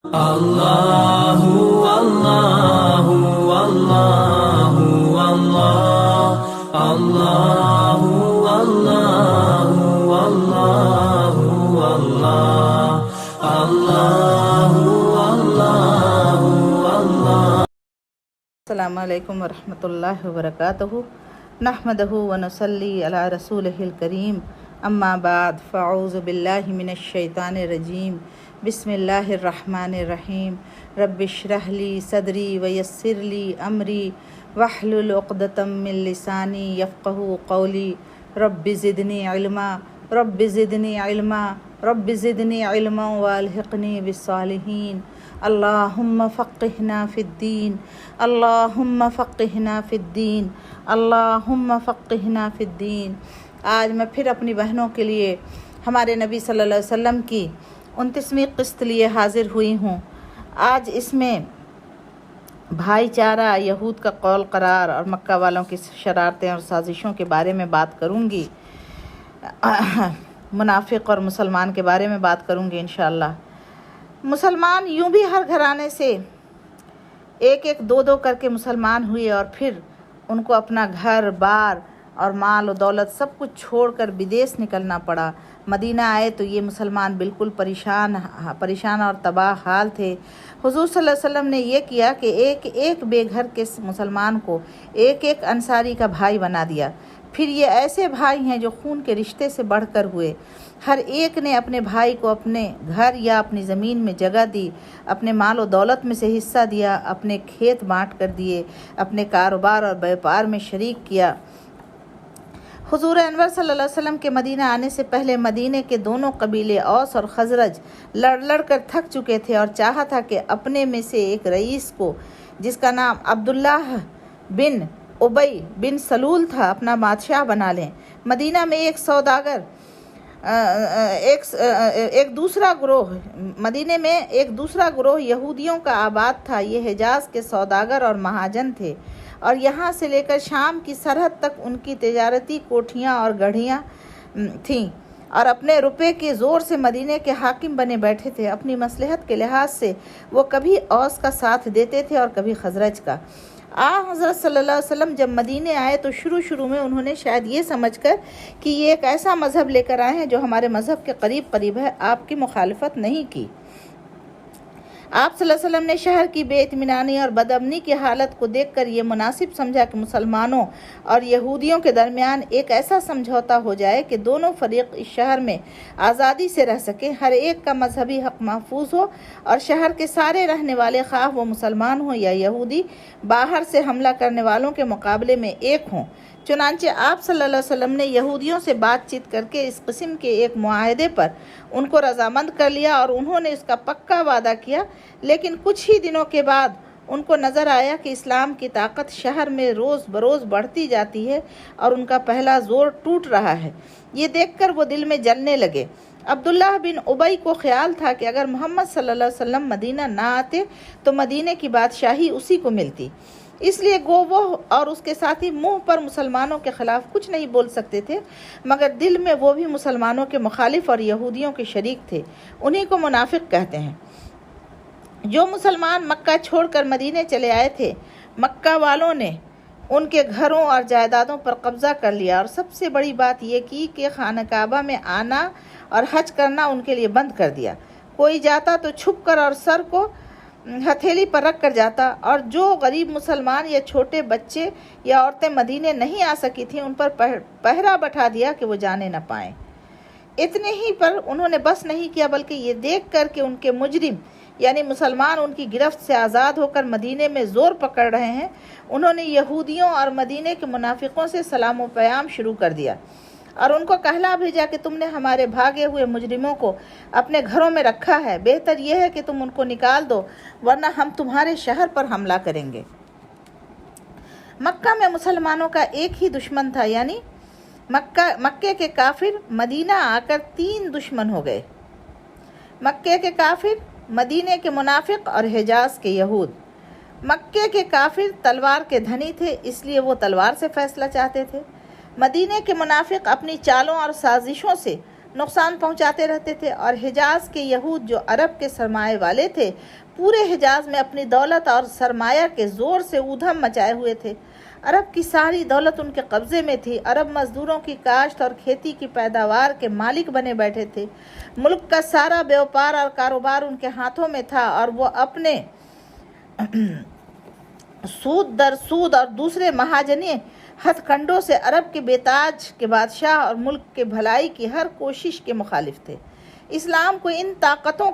اللہ اللہ اللہ اللہ اللہ اللہ اللہ اللہ اللہ اللہ۔ السلام علیکم ورحمۃ اللہ وبرکاتہ۔ نحمدہ ونصلی علی رسولہ الکریم، اما بعد فاعوذ باللہ من الشیطان الرجیم، بسم اللہ الرحمن الرحیم۔ رب اشرح لی صدری ویسر لی امری واحلل عقدۃ من لسانی یفقہوا قولی۔ رب زدنی علما رب زدنی علما رب زدنی علما والحقنی بالصالحین۔ اللہم فقہنا فی الدین اللہم فقہنا فی الدین اللہم فقہنا فی الدین۔ آج میں پھر اپنی بہنوں کے لیے ہمارے نبی صلی اللہ علیہ وسلم کی 29ویں قسط لیے حاضر ہوئی ہوں۔ آج اس میں بھائی چارہ، یہود کا قول قرار اور مکہ والوں کی شرارتیں اور سازشوں کے بارے میں بات کروں گی۔ منافق اور مسلمان کے بارے میں بات کروں گی انشاءاللہ۔ مسلمان یوں بھی ہر گھرانے سے ایک ایک دو دو کر کے مسلمان ہوئے، اور پھر ان کو اپنا گھر بار اور مال و دولت سب کچھ چھوڑ کر بدیس نکلنا پڑا۔ مدینہ آئے تو یہ مسلمان بالکل پریشان اور تباہ حال تھے۔ حضور صلی اللہ علیہ وسلم نے یہ کیا کہ ایک ایک بے گھر کے مسلمان کو ایک ایک انصاری کا بھائی بنا دیا۔ پھر یہ ایسے بھائی ہیں جو خون کے رشتے سے بڑھ کر ہوئے۔ ہر ایک نے اپنے بھائی کو اپنے گھر یا اپنی زمین میں جگہ دی، اپنے مال و دولت میں سے حصہ دیا، اپنے کھیت بانٹ کر دیے، اپنے کاروبار اور بیوپار میں شریک کیا۔ حضور انور صلی اللہ علیہ وسلم کے مدینہ آنے سے پہلے مدینے کے دونوں قبیلے اوس اور خزرج لڑ کر تھک چکے تھے اور چاہا تھا کہ اپنے میں سے ایک رئیس کو، جس کا نام عبداللہ بن ابی بن سلول تھا، اپنا بادشاہ بنا لیں۔ مدینہ میں مدینے میں ایک دوسرا گروہ یہودیوں کا آباد تھا۔ یہ حجاز کے سوداگر اور مہاجن تھے، اور یہاں سے لے کر شام کی سرحد تک ان کی تجارتی کوٹھیاں اور گڑھیاں تھیں، اور اپنے روپے کے زور سے مدینے کے حاکم بنے بیٹھے تھے۔ اپنی مصلحت کے لحاظ سے وہ کبھی اوس کا ساتھ دیتے تھے اور کبھی خزرج کا۔ حضرت صلی اللہ علیہ وسلم جب مدینے آئے تو شروع میں انہوں نے شاید یہ سمجھ کر کہ یہ ایک ایسا مذہب لے کر آئے ہیں جو ہمارے مذہب کے قریب ہے، آپ کی مخالفت نہیں کی۔ آپ صلی اللہ علیہ وسلم نے شہر کی بے اطمینانی اور بدامنی کی حالت کو دیکھ کر یہ مناسب سمجھا کہ مسلمانوں اور یہودیوں کے درمیان ایک ایسا سمجھوتا ہو جائے کہ دونوں فریق اس شہر میں آزادی سے رہ سکیں، ہر ایک کا مذہبی حق محفوظ ہو، اور شہر کے سارے رہنے والے، خواہ وہ مسلمان ہوں یا یہودی، باہر سے حملہ کرنے والوں کے مقابلے میں ایک ہوں۔ چنانچہ آپ صلی اللہ علیہ وسلم نے یہودیوں سے بات چیت کر کے اس قسم کے ایک معاہدے پر ان کو رضامند کر لیا، اور انہوں نے اس کا پکا وعدہ کیا۔ لیکن کچھ ہی دنوں کے بعد ان کو نظر آیا کہ اسلام کی طاقت شہر میں روز بروز بڑھتی جاتی ہے اور ان کا پہلا زور ٹوٹ رہا ہے۔ یہ دیکھ کر وہ دل میں جلنے لگے۔ عبداللہ بن ابی کو خیال تھا کہ اگر محمد صلی اللہ علیہ وسلم مدینہ نہ آتے تو مدینے کی بادشاہی اسی کو ملتی، اس لیے وہ اور اس کے ساتھی منہ پر مسلمانوں کے خلاف کچھ نہیں بول سکتے تھے، مگر دل میں وہ بھی مسلمانوں کے مخالف اور یہودیوں کے شریک تھے۔ انہی کو منافق کہتے ہیں۔ جو مسلمان مکہ چھوڑ کر مدینے چلے آئے تھے، مکہ والوں نے ان کے گھروں اور جائیدادوں پر قبضہ کر لیا، اور سب سے بڑی بات یہ کی کہ خانہ کعبہ میں آنا اور حج کرنا ان کے لیے بند کر دیا۔ کوئی جاتا تو چھپ کر اور سر کو ہتھیلی پر رکھ کر جاتا، اور جو غریب مسلمان یا چھوٹے بچے یا عورتیں مدینے نہیں آ سکی تھیں ان پر پہرا بٹھا دیا کہ وہ جانے نہ پائیں۔ اتنے ہی پر انہوں نے بس نہیں کیا، بلکہ یہ دیکھ کر کہ ان کے مجرم یعنی مسلمان ان کی گرفت سے آزاد ہو کر مدینے میں زور پکڑ رہے ہیں، انہوں نے یہودیوں اور مدینے کے منافقوں سے سلام و پیام شروع کر دیا، اور ان کو کہلا بھیجا کہ تم نے ہمارے بھاگے ہوئے مجرموں کو اپنے گھروں میں رکھا ہے، بہتر یہ ہے کہ تم ان کو نکال دو، ورنہ ہم تمہارے شہر پر حملہ کریں گے۔ مکہ میں مسلمانوں کا ایک ہی دشمن تھا، یعنی مکے کے کافر۔ مدینہ آ کر 3 دشمن ہو گئے: مکے کے کافر، مدینے کے منافق اور حجاز کے یہود۔ مکے کے کافر تلوار کے دھنی تھے، اس لیے وہ تلوار سے فیصلہ چاہتے تھے۔ مدینے کے منافق اپنی چالوں اور سازشوں سے نقصان پہنچاتے رہتے تھے، اور حجاز کے یہود جو عرب کے سرمایہ والے تھے پورے حجاز میں اپنی دولت اور سرمایہ کے زور سے اودھم مچائے ہوئے تھے۔ عرب کی ساری دولت ان کے قبضے میں تھی۔ عرب مزدوروں کی کاشت اور کھیتی کی پیداوار کے مالک بنے بیٹھے تھے۔ ملک کا سارا بیوپار اور کاروبار ان کے ہاتھوں میں تھا، اور وہ اپنے سود در سود اور دوسرے مہاجنی ہتھ کنڈوں سے عرب کے بیتاج کے بادشاہ اور ملک کے بھلائی کی ہر کوشش کے مخالف تھے۔ اسلام کو ان طاقتوں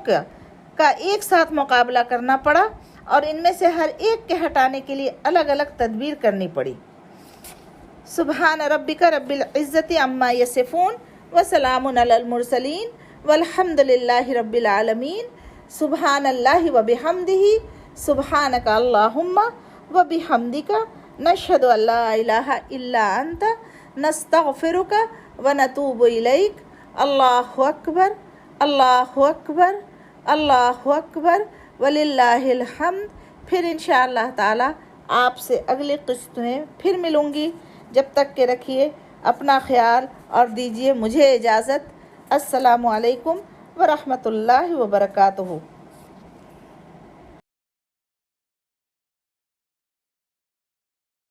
کا ایک ساتھ مقابلہ کرنا پڑا، اور ان میں سے ہر ایک کے ہٹانے کے لیے الگ الگ تدبیر کرنی پڑی۔ سبحان ربک رب العزت عما یصفون وسلام علی المرسلین والحمد للہ رب العالمین۔ سبحان اللہ وبحمدہ، سبحانک اللہم وبحمدک، نشہد ان لا الہ الا انت، نستغفرک ونتوب الیک۔ اللہ اکبر، اللہ اکبر، اللہ اکبر، وللہ الحمد۔ پھر انشاءاللہ تعالی آپ سے اگلی قسط میں پھر ملوں گی۔ جب تک کہ رکھیے اپنا خیال اور دیجیے مجھے اجازت۔ السلام علیکم ورحمۃ اللہ وبرکاتہ۔